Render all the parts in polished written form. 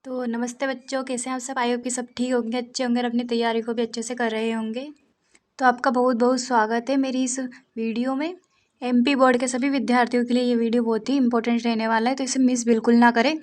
तो नमस्ते बच्चों, कैसे हैं आप सब। आई होप कि सब ठीक होंगे, अच्छे होंगे और अपनी तैयारी को भी अच्छे से कर रहे होंगे। तो आपका बहुत बहुत स्वागत है मेरी इस वीडियो में। एमपी बोर्ड के सभी विद्यार्थियों के लिए ये वीडियो बहुत ही इंपॉर्टेंट रहने वाला है, तो इसे मिस बिल्कुल ना करें,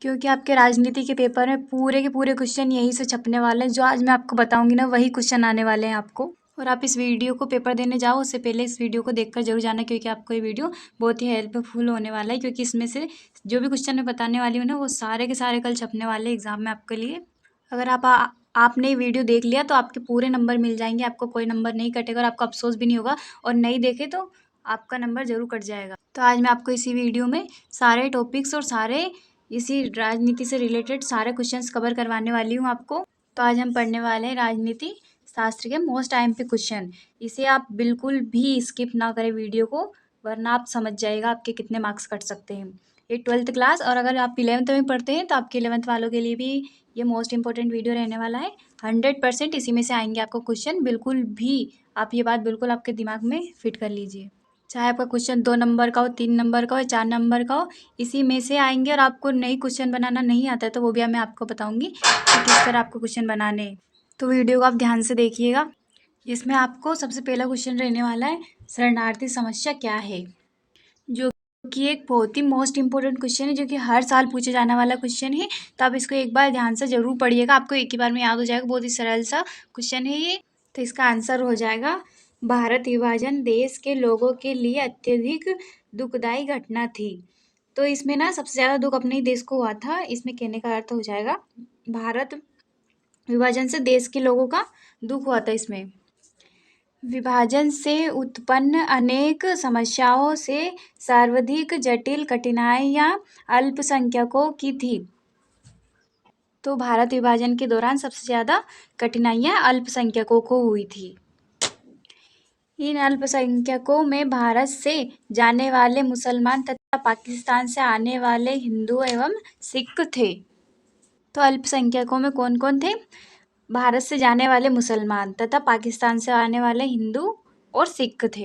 क्योंकि आपके राजनीति के पेपर में पूरे के पूरे क्वेश्चन यहीं से छपने वाले हैं। जो आज मैं आपको बताऊंगी ना, वही क्वेश्चन आने वाले हैं आपको। और आप इस वीडियो को पेपर देने जाओ उससे पहले इस वीडियो को देखकर जरूर जाना, क्योंकि आपको ये वीडियो बहुत ही हेल्पफुल होने वाला है। क्योंकि इसमें से जो भी क्वेश्चन मैं बताने वाली हूँ ना, वो सारे के सारे कल छपने वाले हैं एग्जाम में आपके लिए। अगर आपने ये वीडियो देख लिया तो आपके पूरे नंबर मिल जाएंगे, आपको कोई नंबर नहीं कटेगा और आपको अफसोस भी नहीं होगा। और नहीं देखे तो आपका नंबर जरूर कट जाएगा। तो आज मैं आपको इसी वीडियो में सारे टॉपिक्स और सारे इसी राजनीति से रिलेटेड सारे क्वेश्चंस कवर करवाने वाली हूँ आपको। तो आज हम पढ़ने वाले हैं राजनीति शास्त्र के मोस्ट IMP क्वेश्चन। इसे आप बिल्कुल भी स्किप ना करें वीडियो को, वरना आप समझ जाएगा आपके कितने मार्क्स कट सकते हैं। ये 12th क्लास और अगर आप 11th में पढ़ते हैं तो आपके 11th वालों के लिए भी ये मोस्ट इंपॉर्टेंट वीडियो रहने वाला है। 100% इसी में से आएंगे आपको क्वेश्चन। बिल्कुल भी आप ये बात बिल्कुल आपके दिमाग में फिट कर लीजिए। चाहे आपका क्वेश्चन 2 नंबर का हो, 3 नंबर का हो, 4 नंबर का हो, इसी में से आएंगे। और आपको नई क्वेश्चन बनाना नहीं आता है तो वो भी मैं आपको बताऊंगी कि किस तरह आपको क्वेश्चन बनाने हैं। तो वीडियो को आप ध्यान से देखिएगा। इसमें आपको सबसे पहला क्वेश्चन रहने वाला है, शरणार्थी समस्या क्या है, जो कि एक बहुत ही मोस्ट इंपॉर्टेंट क्वेश्चन है, जो कि हर साल पूछे जाने वाला क्वेश्चन है। तो आप इसको एक बार ध्यान से जरूर पढ़िएगा, आपको एक ही बार में याद हो जाएगा। बहुत ही सरल सा क्वेश्चन है ये। तो इसका आंसर हो जाएगा, भारत विभाजन देश के लोगों के लिए अत्यधिक दुखदायी घटना थी। तो इसमें ना सबसे ज़्यादा दुख अपने ही देश को हुआ था। इसमें कहने का अर्थ हो जाएगा, भारत विभाजन से देश के लोगों का दुख हुआ था। इसमें विभाजन से उत्पन्न अनेक समस्याओं से सर्वाधिक जटिल कठिनाइयाँ अल्पसंख्यकों की थी। तो भारत विभाजन के दौरान सबसे ज़्यादा कठिनाइयाँ अल्पसंख्यकों को हुई थी। इन अल्पसंख्यकों में भारत से जाने वाले मुसलमान तथा पाकिस्तान से आने वाले हिंदू एवं सिख थे। तो अल्पसंख्यकों में कौन कौन थे? भारत से जाने वाले मुसलमान तथा पाकिस्तान से आने वाले हिंदू और सिख थे।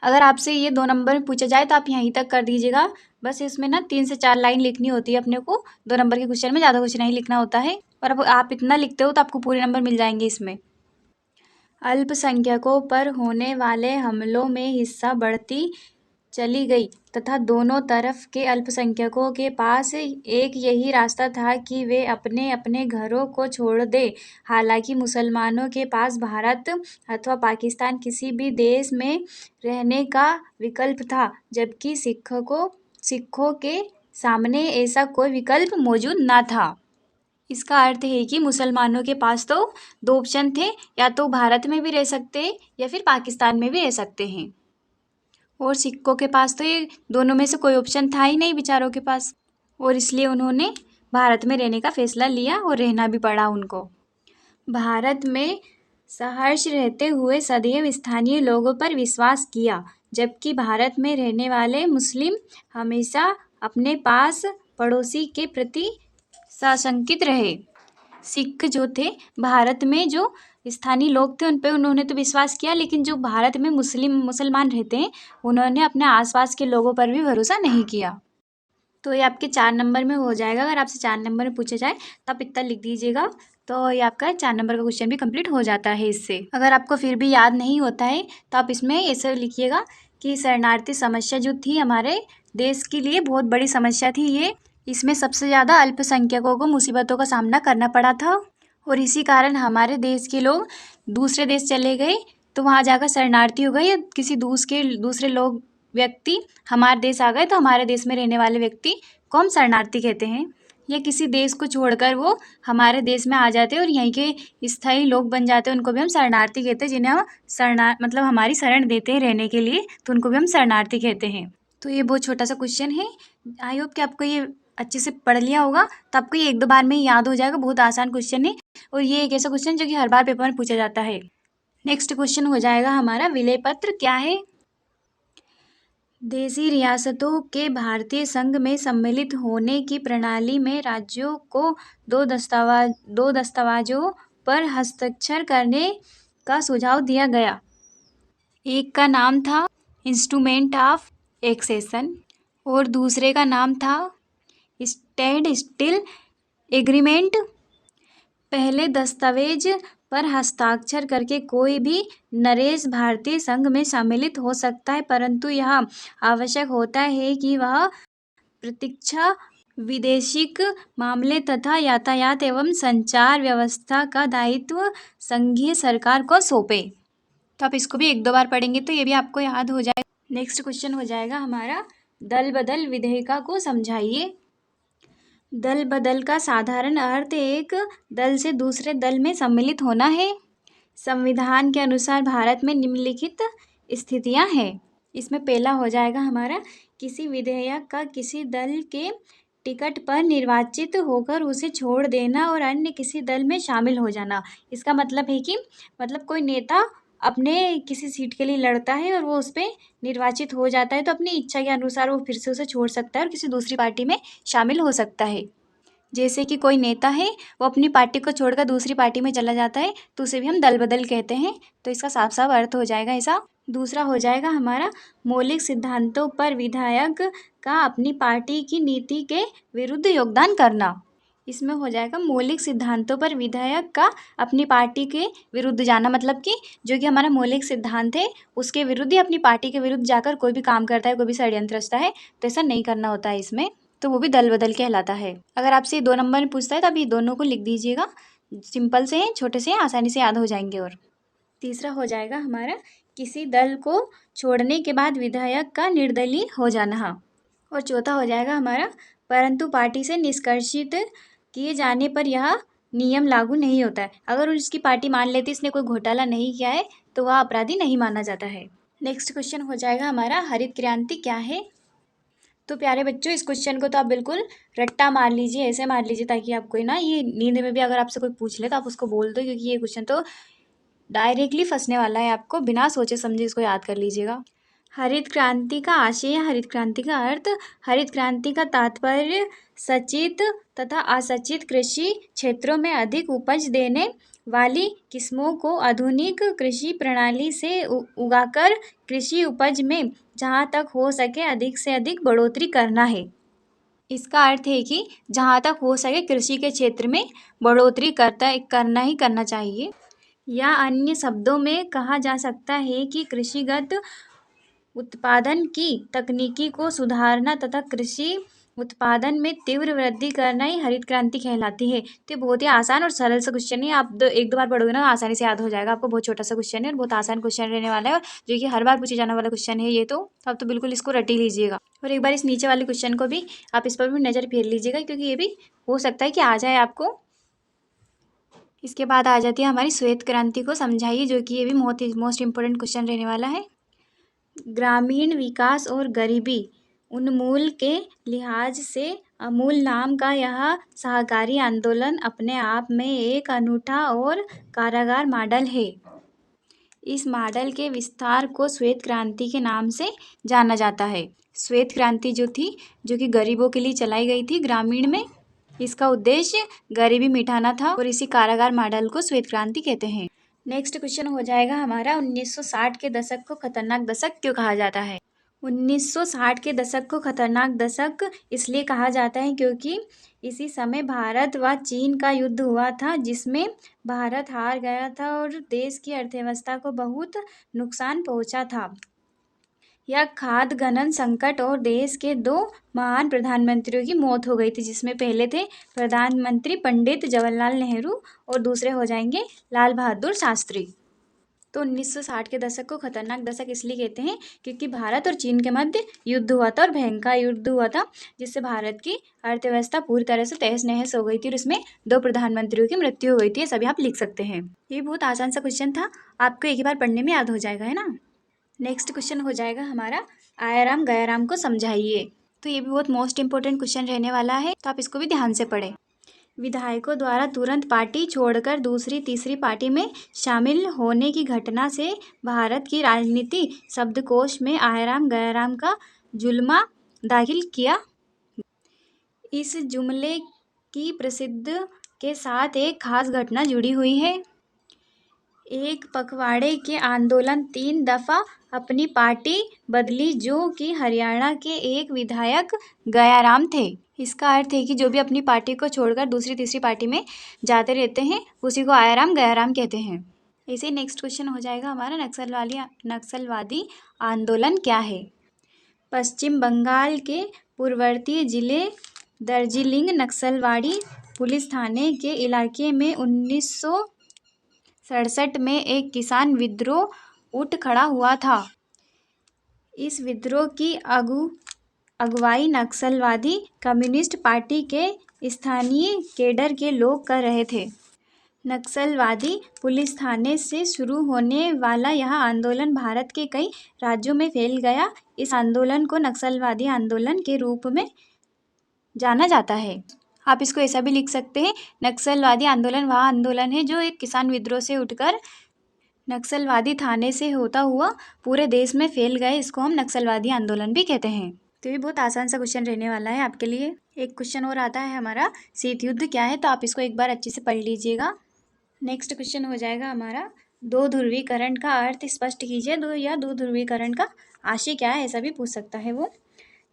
अगर आपसे ये 2 नंबर में पूछा जाए तो आप यहीं तक कर दीजिएगा। बस इसमें ना 3 से 4 लाइन लिखनी होती है अपने को। 2 नंबर के क्वेश्चन में ज़्यादा कुछ नहीं लिखना होता है। और अब आप इतना लिखते हो तो आपको पूरे नंबर मिल जाएंगे इसमें। अल्पसंख्यकों पर होने वाले हमलों में हिंसा बढ़ती चली गई तथा दोनों तरफ के अल्पसंख्यकों के पास एक यही रास्ता था कि वे अपने अपने घरों को छोड़ दें। हालांकि मुसलमानों के पास भारत अथवा पाकिस्तान किसी भी देश में रहने का विकल्प था, जबकि सिखों के सामने ऐसा कोई विकल्प मौजूद न था। इसका अर्थ है कि मुसलमानों के पास तो 2 ऑप्शन थे, या तो भारत में भी रह सकते हैं या फिर पाकिस्तान में भी रह सकते हैं। और सिखों के पास तो ये दोनों में से कोई ऑप्शन था ही नहीं बेचारों के पास, और इसलिए उन्होंने भारत में रहने का फैसला लिया और रहना भी पड़ा उनको। भारत में सहर्ष रहते हुए सदैव स्थानीय लोगों पर विश्वास किया, जबकि भारत में रहने वाले मुस्लिम हमेशा अपने पास पड़ोसी के प्रति सशंकित रहे। सिख जो थे, भारत में जो स्थानीय लोग थे उन पे उन्होंने तो विश्वास किया, लेकिन जो भारत में मुसलमान रहते हैं उन्होंने अपने आसपास के लोगों पर भी भरोसा नहीं किया। तो ये आपके 4 नंबर में हो जाएगा। अगर आपसे 4 नंबर में पूछा जाए तो आप इतना लिख दीजिएगा, तो ये आपका 4 नंबर का क्वेश्चन भी कंप्लीट हो जाता है इससे। अगर आपको फिर भी याद नहीं होता है तो आप इसमें ऐसे लिखिएगा कि शरणार्थी समस्या जो थी हमारे देश के लिए बहुत बड़ी समस्या थी ये। इसमें सबसे ज़्यादा अल्पसंख्यकों को मुसीबतों का सामना करना पड़ा था, और इसी कारण हमारे देश के लोग दूसरे देश चले गए। तो वहाँ जाकर शरणार्थी हो गए, या किसी दूसरे लोग व्यक्ति हमारे देश आ गए, तो हमारे देश में रहने वाले व्यक्ति को हम शरणार्थी कहते हैं। या किसी देश को छोड़कर वो हमारे देश में आ जाते हैं और यहीं के स्थायी लोग बन जाते हैं, उनको भी हम शरणार्थी कहते हैं। जिन्हें हम मतलब हमारी शरण देते हैं रहने के लिए, तो उनको भी हम शरणार्थी कहते हैं। तो ये बहुत छोटा सा क्वेश्चन है। आई होप कि आपको ये अच्छे से पढ़ लिया होगा, तो आपको ये 1-2 बार में ही याद हो जाएगा। बहुत आसान क्वेश्चन है, और ये एक ऐसा क्वेश्चन जो कि हर बार पेपर में पूछा जाता है। नेक्स्ट क्वेश्चन हो जाएगा हमारा, विलय पत्र क्या है? देशी रियासतों के भारतीय संघ में सम्मिलित होने की प्रणाली में राज्यों को 2 दस्तावेजों पर हस्ताक्षर करने का सुझाव दिया गया। एक का नाम था इंस्ट्रूमेंट ऑफ एक्सेशन और दूसरे का नाम था स्टैंड स्टिल एग्रीमेंट पहले दस्तावेज पर हस्ताक्षर करके कोई भी नरेश भारतीय संघ में सम्मिलित हो सकता है, परंतु यह आवश्यक होता है कि वह प्रतीक्षा विदेशिक मामले तथा यातायात एवं संचार व्यवस्था का दायित्व संघीय सरकार को सौंपे। तो आप इसको भी एक दो बार पढ़ेंगे तो ये भी आपको याद हो जाएगा। नेक्स्ट क्वेश्चन हो जाएगा हमारा, दल बदल विधेयिका को समझाइए। दल बदल का साधारण अर्थ एक दल से दूसरे दल में सम्मिलित होना है। संविधान के अनुसार भारत में निम्नलिखित स्थितियां हैं। इसमें पहला हो जाएगा हमारा, किसी विधेयक का किसी दल के टिकट पर निर्वाचित होकर उसे छोड़ देना और अन्य किसी दल में शामिल हो जाना। इसका मतलब है कि कोई नेता अपने किसी सीट के लिए लड़ता है और वो उस पर निर्वाचित हो जाता है तो अपनी इच्छा के अनुसार वो फिर से उसे छोड़ सकता है और किसी दूसरी पार्टी में शामिल हो सकता है। जैसे कि कोई नेता है वो अपनी पार्टी को छोड़कर दूसरी पार्टी में चला जाता है तो उसे भी हम दल बदल कहते हैं। तो इसका साफ साफ अर्थ हो जाएगा ऐसा। दूसरा हो जाएगा हमारा, मौलिक सिद्धांतों पर विधायक का अपनी पार्टी की नीति के विरुद्ध योगदान करना। इसमें हो जाएगा, मौलिक सिद्धांतों पर विधायक का अपनी पार्टी के विरुद्ध जाना, मतलब कि जो कि हमारा मौलिक सिद्धांत है उसके विरुद्ध या अपनी पार्टी के विरुद्ध जाकर कोई भी काम करता है, कोई भी षड्यंत्र रचता है, तो ऐसा नहीं करना होता है इसमें, तो वो भी दल बदल कहलाता है। अगर आपसे 2 नंबर में पूछता है तो आप ये दोनों को लिख दीजिएगा। सिंपल से हैं, छोटे से हैं, आसानी से याद हो जाएंगे। और तीसरा हो जाएगा हमारा, किसी दल को छोड़ने के बाद विधायक का निर्दलीय हो जाना। और चौथा हो जाएगा हमारा, परंतु पार्टी से निष्कासित किए जाने पर यह नियम लागू नहीं होता है। अगर उसकी पार्टी मान लेती इसने कोई घोटाला नहीं किया है तो वह अपराधी नहीं माना जाता है। नेक्स्ट क्वेश्चन हो जाएगा हमारा, हरित क्रांति क्या है। तो प्यारे बच्चों, इस क्वेश्चन को तो आप बिल्कुल रट्टा मार लीजिए, ऐसे मार लीजिए ताकि आपको ना ये नींद में भी अगर आपसे कोई पूछ ले तो आप उसको बोल दो, क्योंकि ये क्वेश्चन तो डायरेक्टली फंसने वाला है आपको। बिना सोचे समझे इसको याद कर लीजिएगा। हरित क्रांति का आशय या हरित क्रांति का अर्थ। हरित क्रांति का तात्पर्य सचित तथा असचित कृषि क्षेत्रों में अधिक उपज देने वाली किस्मों को आधुनिक कृषि प्रणाली से उगाकर कृषि उपज में जहाँ तक हो सके अधिक से अधिक बढ़ोतरी करना है। इसका अर्थ है कि जहाँ तक हो सके कृषि के क्षेत्र में बढ़ोतरी करना चाहिए। या अन्य शब्दों में कहा जा सकता है कि कृषिगत उत्पादन की तकनीकी को सुधारना तथा कृषि उत्पादन में तीव्र वृद्धि करना ही हरित क्रांति कहलाती है। तो ये बहुत ही आसान और सरल सा क्वेश्चन है। आप एक दो बार पढ़ोगे ना आसानी से याद हो जाएगा आपको। बहुत छोटा सा क्वेश्चन है और बहुत आसान क्वेश्चन रहने वाला है, और जो कि हर बार पूछे जाने वाला क्वेश्चन है ये, तो आप तो बिल्कुल इसको रट ही लीजिएगा। और एक बार इस नीचे वाले क्वेश्चन को भी आप इस पर भी नज़र फेर लीजिएगा, क्योंकि ये भी हो सकता है कि आ जाए आपको। इसके बाद आ जाती है हमारी श्वेत क्रांति को समझाइए, जो कि ये भी मोस्ट इंपॉर्टेंट क्वेश्चन रहने वाला है। ग्रामीण विकास और गरीबी उन्मूलन के लिहाज से अमूल नाम का यह सहकारी आंदोलन अपने आप में एक अनूठा और कारागार मॉडल है। इस मॉडल के विस्तार को श्वेत क्रांति के नाम से जाना जाता है। श्वेत क्रांति जो थी, जो कि गरीबों के लिए चलाई गई थी ग्रामीण में, इसका उद्देश्य गरीबी मिटाना था और इसी कारागार मॉडल को श्वेत क्रांति कहते हैं। नेक्स्ट क्वेश्चन हो जाएगा हमारा, 1960 के दशक को खतरनाक दशक क्यों कहा जाता है। 1960 के दशक को खतरनाक दशक इसलिए कहा जाता है क्योंकि इसी समय भारत व चीन का युद्ध हुआ था, जिसमें भारत हार गया था और देश की अर्थव्यवस्था को बहुत नुकसान पहुंचा था। यह खाद्य गलन संकट और देश के 2 महान प्रधानमंत्रियों की मौत हो गई थी, जिसमें पहले थे प्रधानमंत्री पंडित जवाहरलाल नेहरू और दूसरे हो जाएंगे लाल बहादुर शास्त्री। तो 1960 के दशक को खतरनाक दशक इसलिए कहते हैं क्योंकि भारत और चीन के मध्य युद्ध हुआ था और भयंकर युद्ध हुआ था, जिससे भारत की अर्थव्यवस्था पूरी तरह से तहस नहस हो गई थी और इसमें 2 प्रधानमंत्रियों की मृत्यु हो गई थी। ये सभी आप लिख सकते हैं। ये बहुत आसान सा क्वेश्चन था, आपको एक ही बार पढ़ने में याद हो जाएगा, है ना। नेक्स्ट क्वेश्चन हो जाएगा हमारा, आया राम गया राम को समझाइए। तो ये भी बहुत मोस्ट इंपॉर्टेंट क्वेश्चन रहने वाला है, तो आप इसको भी ध्यान से पढ़ें। विधायकों द्वारा तुरंत पार्टी छोड़कर दूसरी तीसरी पार्टी में शामिल होने की घटना से भारत की राजनीति शब्दकोश में आयाराम गयाराम का जुमला दाखिल किया। इस जुमले की प्रसिद्ध के साथ एक खास घटना जुड़ी हुई है। एक पखवाड़े के आंदोलन 3 दफ़ा अपनी पार्टी बदली, जो कि हरियाणा के एक विधायक गयाराम थे। इसका अर्थ है कि जो भी अपनी पार्टी को छोड़कर दूसरी तीसरी पार्टी में जाते रहते हैं उसी को आयाराम गयाराम कहते हैं। इसे नेक्स्ट क्वेश्चन हो जाएगा हमारा, नक्सलवादी आंदोलन क्या है। पश्चिम बंगाल के पूर्ववर्ती जिले दार्जिलिंग नक्सलवाड़ी पुलिस थाने के इलाके में 1967 में एक किसान विद्रोह उठ खड़ा हुआ था। इस विद्रोह की अगुवाई नक्सलवादी कम्युनिस्ट पार्टी के स्थानीय कैडर के लोग कर रहे थे। नक्सलवादी पुलिस थाने से शुरू होने वाला यह आंदोलन भारत के कई राज्यों में फैल गया। इस आंदोलन को नक्सलवादी आंदोलन के रूप में जाना जाता है। आप इसको ऐसा भी लिख सकते हैं, नक्सलवादी आंदोलन वह आंदोलन है जो एक किसान विद्रोह से उठकर नक्सलवादी थाने से होता हुआ पूरे देश में फैल गए। इसको हम नक्सलवादी आंदोलन भी कहते हैं। तो ये बहुत आसान सा क्वेश्चन रहने वाला है आपके लिए। एक क्वेश्चन और आता है हमारा, शीत युद्ध क्या है, तो आप इसको एक बार अच्छे से पढ़ लीजिएगा। नेक्स्ट क्वेश्चन हो जाएगा हमारा, दो ध्रुवीकरण का अर्थ स्पष्ट कीजिए। दो ध्रुवीकरण का आशय क्या है, ऐसा भी पूछ सकता है वो।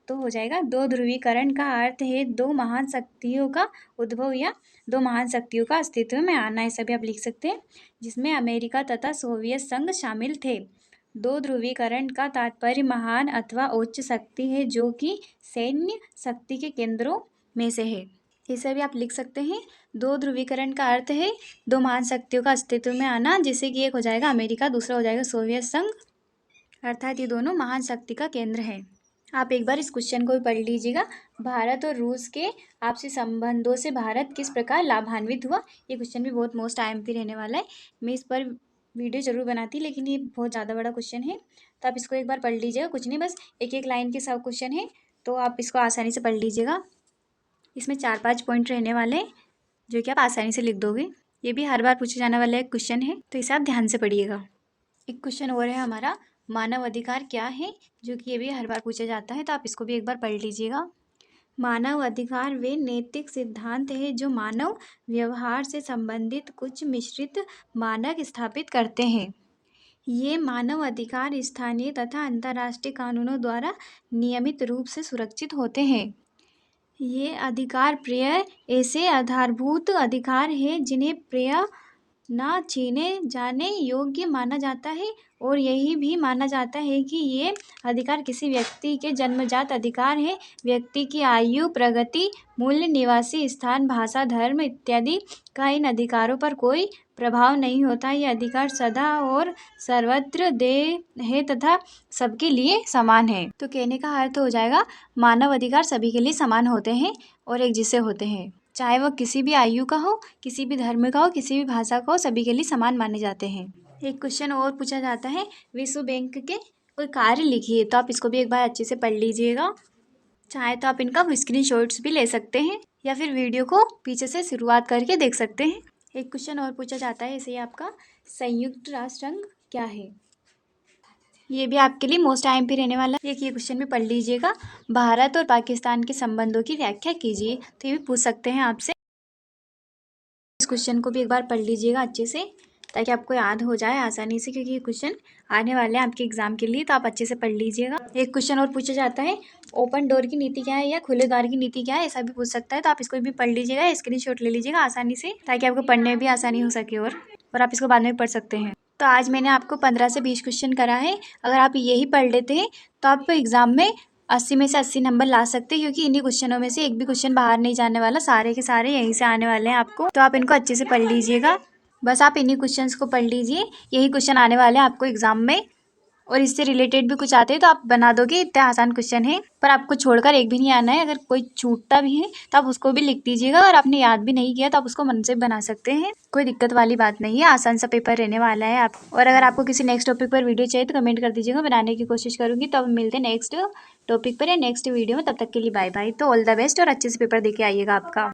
तो हो जाएगा, दो ध्रुवीकरण का अर्थ है दो महान शक्तियों का उद्भव या दो महान शक्तियों का अस्तित्व में आना, ऐसा भी आप लिख सकते हैं, जिसमें अमेरिका तथा सोवियत संघ शामिल थे। दो ध्रुवीकरण का तात्पर्य महान अथवा उच्च शक्ति है जो कि सैन्य शक्ति के केंद्रों में से है, इसे भी आप लिख सकते हैं। दो ध्रुवीकरण का अर्थ है दो महान शक्तियों का अस्तित्व में आना, जैसे कि एक हो जाएगा अमेरिका, दूसरा हो जाएगा सोवियत संघ, अर्थात ये दोनों महान शक्ति का केंद्र है। आप एक बार इस क्वेश्चन को भी पढ़ लीजिएगा। भारत और रूस के आपसी संबंधों से भारत किस प्रकार लाभान्वित हुआ, ये क्वेश्चन भी बहुत मोस्ट IMP रहने वाला है। मैं इस पर वीडियो जरूर बनाती, लेकिन ये बहुत ज़्यादा बड़ा क्वेश्चन है, तो आप इसको एक बार पढ़ लीजिएगा। कुछ नहीं, बस एक एक लाइन के सब क्वेश्चन है, तो आप इसको आसानी से पढ़ लीजिएगा। इसमें 4-5 पॉइंट रहने वाले हैं जो कि आप आसानी से लिख दोगे। ये भी हर बार पूछे जाने वाला एक क्वेश्चन है, तो इसे आप ध्यान से पढ़िएगा। एक क्वेश्चन और है हमारा, मानव अधिकार क्या है, जो कि ये भी हर बार पूछा जाता है, तो आप इसको भी एक बार पढ़ लीजिएगा। मानव अधिकार वे नैतिक सिद्धांत है जो मानव व्यवहार से संबंधित कुछ मिश्रित मानक स्थापित करते हैं। ये मानव अधिकार स्थानीय तथा अंतर्राष्ट्रीय कानूनों द्वारा नियमित रूप से सुरक्षित होते हैं। ये अधिकार प्राय ऐसे आधारभूत अधिकार हैं जिन्हें प्राय ना छीने जाने योग्य माना जाता है, और यही भी माना जाता है कि ये अधिकार किसी व्यक्ति के जन्मजात अधिकार हैं। व्यक्ति की आयु, प्रगति, मूल्य, निवासी स्थान, भाषा, धर्म इत्यादि का इन अधिकारों पर कोई प्रभाव नहीं होता। ये अधिकार सदा और सर्वत्र देय है तथा सबके लिए समान है। तो कहने का अर्थ हो जाएगा, मानव अधिकार सभी के लिए समान होते हैं और एक जैसे होते हैं, चाहे वह किसी भी आयु का हो, किसी भी धर्म का हो, किसी भी भाषा का हो, सभी के लिए समान माने जाते हैं। एक क्वेश्चन और पूछा जाता है, विश्व बैंक के कोई कार्य लिखिए, तो आप इसको भी एक बार अच्छे से पढ़ लीजिएगा। चाहे तो आप इनका स्क्रीनशॉट्स भी ले सकते हैं या फिर वीडियो को पीछे से शुरुआत करके देख सकते हैं। एक क्वेश्चन और पूछा जाता है, इसे आपका संयुक्त राष्ट्र संघ क्या है, ये भी आपके लिए मोस्ट IMP रहने वाला है। ये क्वेश्चन भी पढ़ लीजिएगा। भारत और पाकिस्तान के संबंधों की व्याख्या कीजिए, तो ये भी पूछ सकते हैं आपसे। इस क्वेश्चन को भी एक बार पढ़ लीजिएगा अच्छे से, ताकि आपको याद हो जाए आसानी से, क्योंकि ये क्वेश्चन आने वाले हैं आपके एग्जाम के लिए, तो आप अच्छे से पढ़ लीजिएगा। एक क्वेश्चन और पूछा जाता है, ओपन डोर की नीति क्या है या खुले द्वार की नीति क्या है, ऐसा भी पूछ सकता है, तो आप इसको भी पढ़ लीजिएगा, स्क्रीनशॉट ले लीजिएगा आसानी से, ताकि आपको पढ़ने में भी आसानी हो सके और आप इसको बाद में पढ़ सकते हैं। तो आज मैंने आपको 15 से 20 क्वेश्चन करा है। अगर आप यही पढ़ लेते हैं तो आप एग्जाम में 80 में से 80 नंबर ला सकते हैं, क्योंकि इन्हीं क्वेश्चनों में से एक भी क्वेश्चन बाहर नहीं जाने वाला, सारे के सारे यहीं से आने वाले हैं आपको। तो आप इनको अच्छे से पढ़ लीजिएगा। बस आप इन्हीं क्वेश्चंस को पढ़ लीजिए, यही क्वेश्चन आने वाले हैं आपको एग्जाम में, और इससे रिलेटेड भी कुछ आते हैं तो आप बना दोगे, इतने आसान क्वेश्चन है। पर आपको छोड़कर एक भी नहीं आना है। अगर कोई छूटता भी है तो आप उसको भी लिख दीजिएगा, और आपने याद भी नहीं किया तो आप उसको मन से बना सकते हैं, कोई दिक्कत वाली बात नहीं है। आसान सा पेपर रहने वाला है आप। और अगर आपको किसी नेक्स्ट टॉपिक पर वीडियो चाहिए तो कमेंट कर दीजिएगा, बनाने की कोशिश करूँगी। तो अब मिलते हैं नेक्स्ट टॉपिक पर या नेक्स्ट वीडियो में, तब तक के लिए बाय बाय। तो ऑल द बेस्ट और अच्छे से पेपर दे के आइएगा आपका।